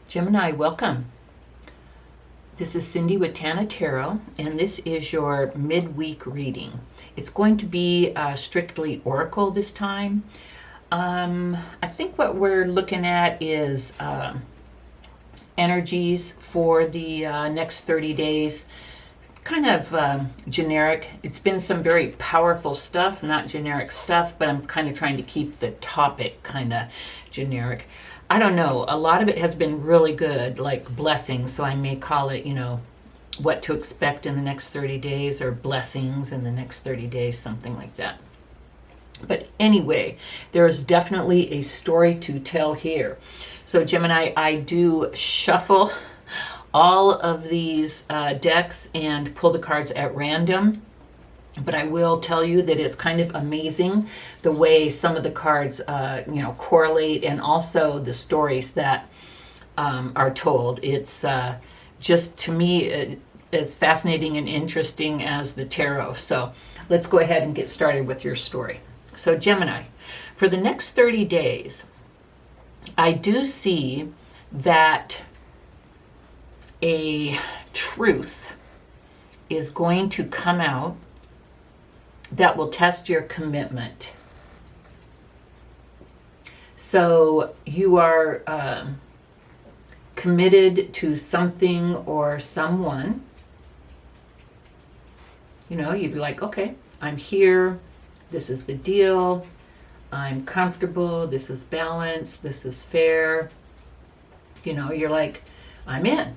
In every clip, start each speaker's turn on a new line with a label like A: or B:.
A: Gemini, welcome. This is Cindy with Tana Tarot, and this is your midweek reading. It's going to be strictly oracle this time. I think what we're looking at is energies for the next 30 days. Kind of generic. It's been some very powerful stuff, not generic stuff, but I'm kind of trying to keep the topic kind of generic. I don't know. A lot of it has been really good, like blessings. So I may call it, what to expect in the next 30 days or blessings in the next 30 days, something like that. But anyway, there is definitely a story to tell here. So Gemini, I do shuffle all of these decks and pull the cards at random. But I will tell you that it's kind of amazing the way some of the cards, correlate, and also the stories that are told. It's just, to me, as fascinating and interesting as the tarot. So let's go ahead and get started with your story. So Gemini, for the next 30 days, I do see that a truth is going to come out that will test your commitment. So you are committed to something or someone. You'd be like, okay, I'm here. This is the deal. I'm comfortable. This is balanced. This is fair. You're like, I'm in.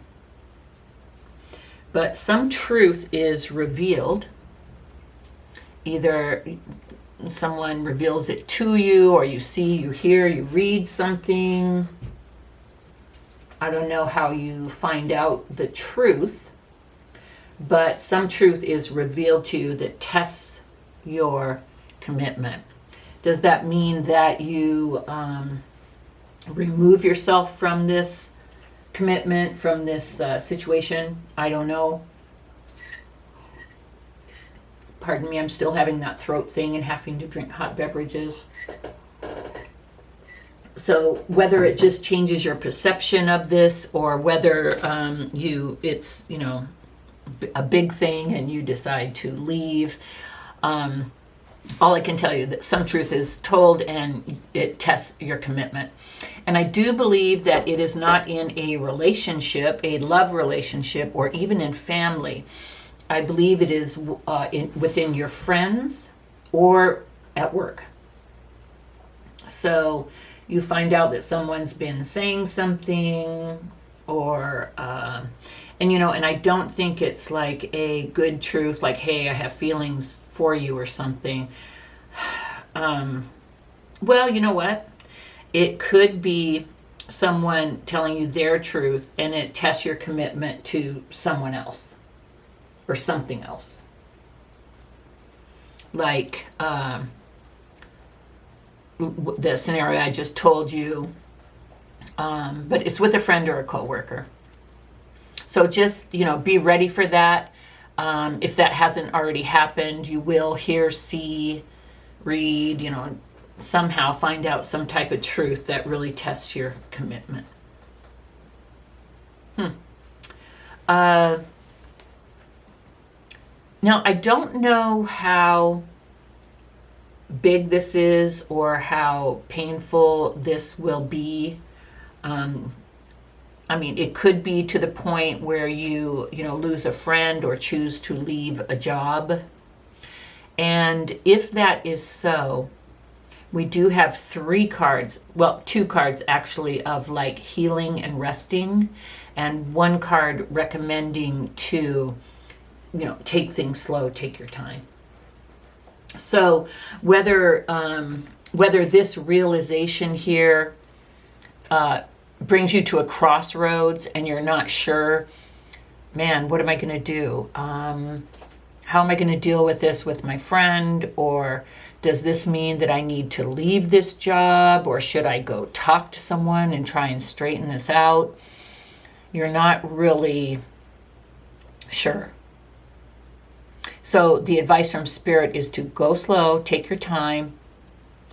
A: But some truth is revealed. Either someone reveals it to you, or you see, you hear, you read something. I don't know how you find out the truth, but some truth is revealed to you that tests your commitment. Does that mean that you remove yourself from this commitment, from this situation? I don't know. Pardon me, I'm still having that throat thing and having to drink hot beverages. So whether it just changes your perception of this, or whether it's a big thing and you decide to leave, all I can tell you that some truth is told and it tests your commitment. And I do believe that it is not in a relationship, a love relationship, or even in family. I believe it is within your friends or at work. So you find out that someone's been saying something, or, and I don't think it's like a good truth, like, hey, I have feelings for you or something. Well, you know what? It could be someone telling you their truth and it tests your commitment to someone else. Or something else, like the scenario I just told you, but it's with a friend or a coworker. So just be ready for that. If that hasn't already happened, you will hear, see, read, somehow find out some type of truth that really tests your commitment. Now, I don't know how big this is or how painful this will be. It could be to the point where you lose a friend or choose to leave a job. And if that is so, we do have 3 cards, well, 2 cards actually, of like healing and resting, and 1 card recommending to take things slow, take your time. So whether this realization here brings you to a crossroads and you're not sure, man, what am I going to do? How am I going to deal with this with my friend? Or does this mean that I need to leave this job? Or should I go talk to someone and try and straighten this out? You're not really sure. So the advice from Spirit is to go slow, take your time,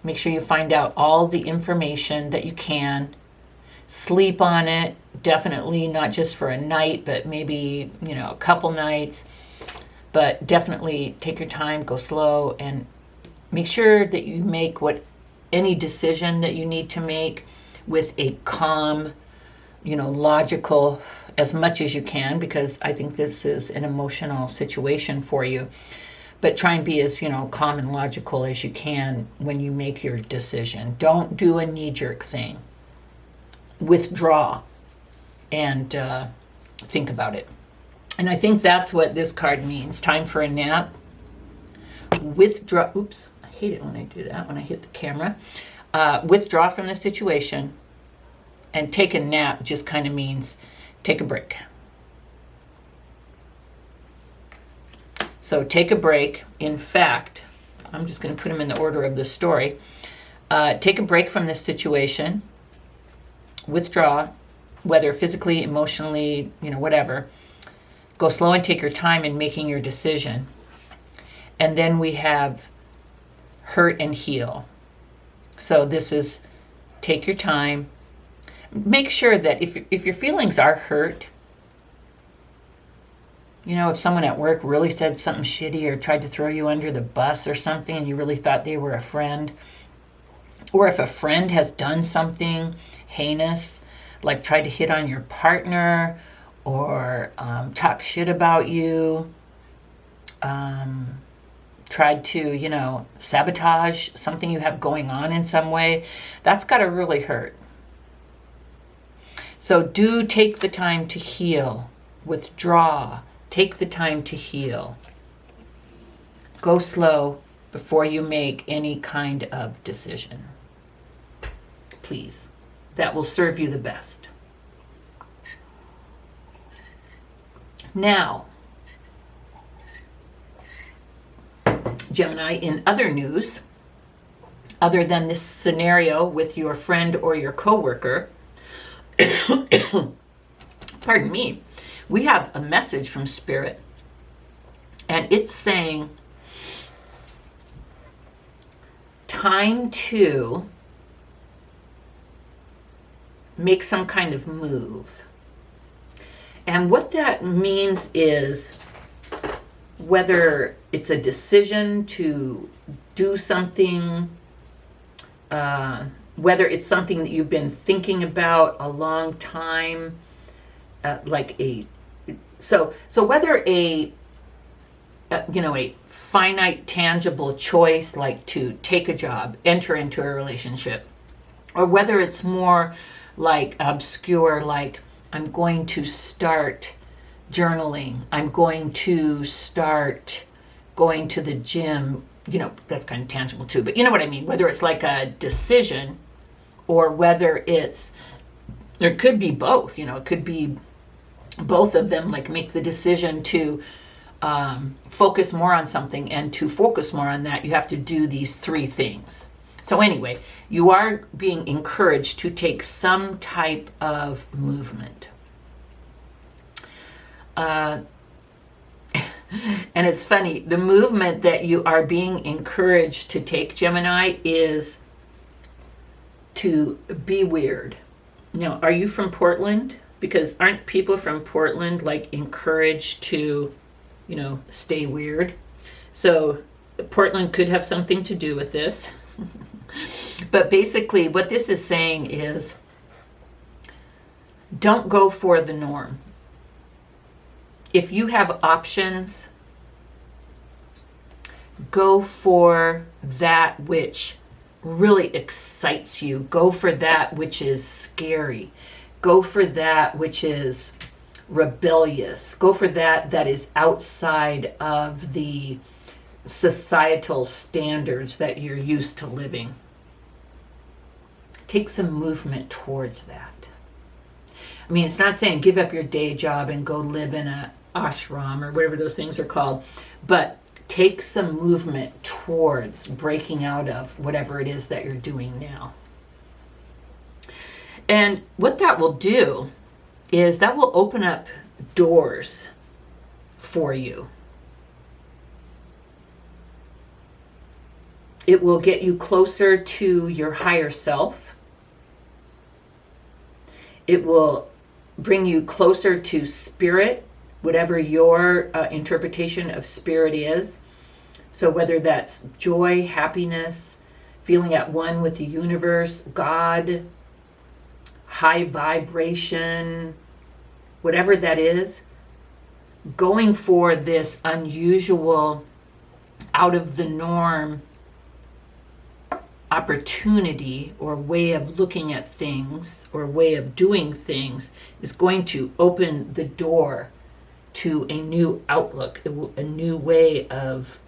A: make sure you find out all the information that you can, sleep on it, definitely not just for a night, but maybe, a couple nights. But definitely take your time, go slow, and make sure that you make any decision that you need to make with a calm, logical, as much as you can, because I think this is an emotional situation for you. But try and be as, calm and logical as you can when you make your decision. Don't do a knee-jerk thing. Withdraw and think about it. And I think that's what this card means. Time for a nap. Withdraw. Oops, I hate it when I do that, when I hit the camera. Withdraw from the situation, and take a nap just kind of means take a break. So take a break. In fact, I'm just going to put them in the order of the story. Take a break from this situation. Withdraw, whether physically, emotionally, whatever. Go slow and take your time in making your decision. And then we have hurt and heal. So this is take your time. Make sure that if your feelings are hurt, if someone at work really said something shitty or tried to throw you under the bus or something and you really thought they were a friend, or if a friend has done something heinous, like tried to hit on your partner or talk shit about you, tried to, sabotage something you have going on in some way, that's got to really hurt. So do take the time to heal, withdraw, take the time to heal. Go slow before you make any kind of decision. Please. That will serve you the best. Now, Gemini, in other news, other than this scenario with your friend or your coworker, pardon me, we have a message from Spirit, and it's saying, time to make some kind of move. And what that means is whether it's a decision to do something, whether it's something that you've been thinking about a long time, so whether a finite, tangible choice, like to take a job, enter into a relationship, or whether it's more like obscure, like I'm going to start journaling, I'm going to start going to the gym, that's kind of tangible too, but you know what I mean, whether it's like a decision or whether there could be both, it could be both of them, like make the decision to focus more on something, and to focus more on that, you have to do these three things. So anyway, you are being encouraged to take some type of movement. And it's funny, the movement that you are being encouraged to take, Gemini, is to be weird. Now, are you from Portland? Because aren't people from Portland like encouraged to, stay weird? So Portland could have something to do with this. But basically what this is saying is, don't go for the norm. If you have options, go for that which really excites you. Go for that which is scary. Go for that which is rebellious. Go for that is outside of the societal standards that you're used to living. Take some movement towards that. I mean, it's not saying give up your day job and go live in a ashram or whatever those things are called, but take some movement towards breaking out of whatever it is that you're doing now. And what that will do is that will open up doors for you. It will get you closer to your higher self. It will bring you closer to spirit, whatever your interpretation of spirit is. So whether that's joy, happiness, feeling at one with the universe, God, high vibration, whatever that is, going for this unusual, out of the norm opportunity or way of looking at things or way of doing things is going to open the door to a new outlook, a new way of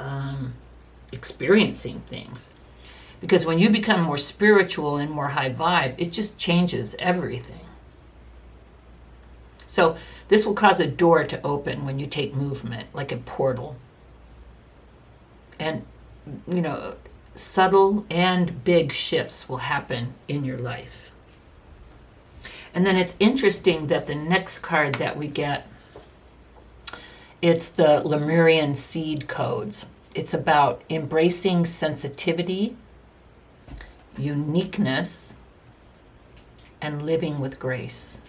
A: experiencing things. Because when you become more spiritual and more high vibe, it just changes everything. So this will cause a door to open when you take movement, like a portal. And, you know, subtle and big shifts will happen in your life. And then it's interesting that the next card that we get, it's the Lemurian seed codes. It's about embracing sensitivity, uniqueness, and living with grace.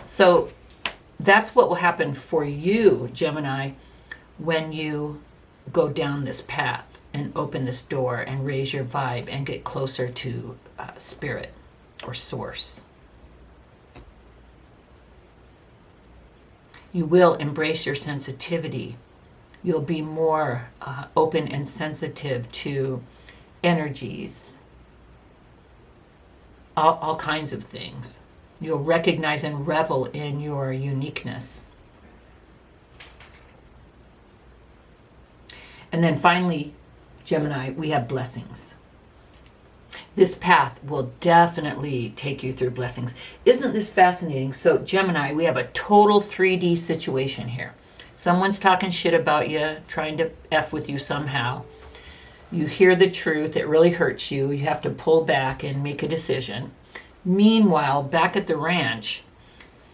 A: So that's what will happen for you, Gemini, when you go down this path and open this door and raise your vibe and get closer to spirit or source. You will embrace your sensitivity. You'll be more open and sensitive to energies, all kinds of things. You'll recognize and revel in your uniqueness. And then finally, Gemini, we have blessings. This path will definitely take you through blessings. Isn't this fascinating? So Gemini, we have a total 3D situation here. Someone's talking shit about you, trying to F with you somehow. You hear the truth, it really hurts you. You have to pull back and make a decision. Meanwhile, back at the ranch,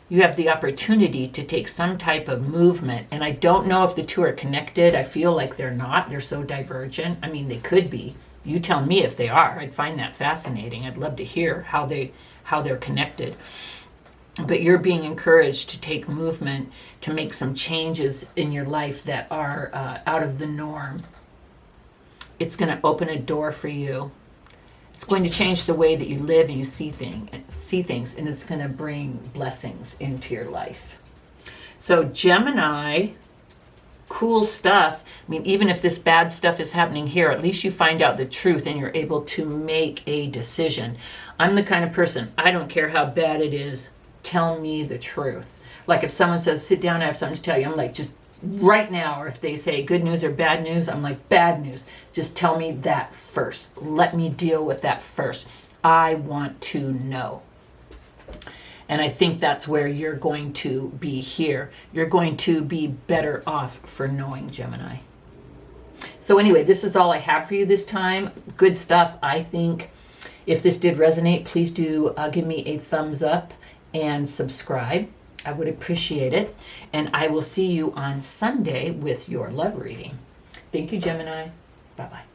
A: you have the opportunity to take some type of movement. And I don't know if the two are connected. I feel like they're not. They're so divergent. I mean, they could be. You tell me if they are. I'd find that fascinating. I'd love to hear how they're connected. But you're being encouraged to take movement, to make some changes in your life that are out of the norm. It's going to open a door for you. It's going to change the way that you live and you see things, and it's going to bring blessings into your life. So Gemini, cool stuff. I mean, even if this bad stuff is happening here, at least you find out the truth and you're able to make a decision. I'm the kind of person, I don't care how bad it is, tell me the truth. Like if someone says, sit down, I have something to tell you, I'm like, just right now. Or if they say good news or bad news, I'm like, bad news. Just tell me that first. Let me deal with that first. I want to know. And I think that's where you're going to be here. You're going to be better off for knowing, Gemini. So anyway, this is all I have for you this time. Good stuff, I think. If this did resonate, please do give me a thumbs up and subscribe. I would appreciate it. And I will see you on Sunday with your love reading. Thank you, Gemini. Bye-bye.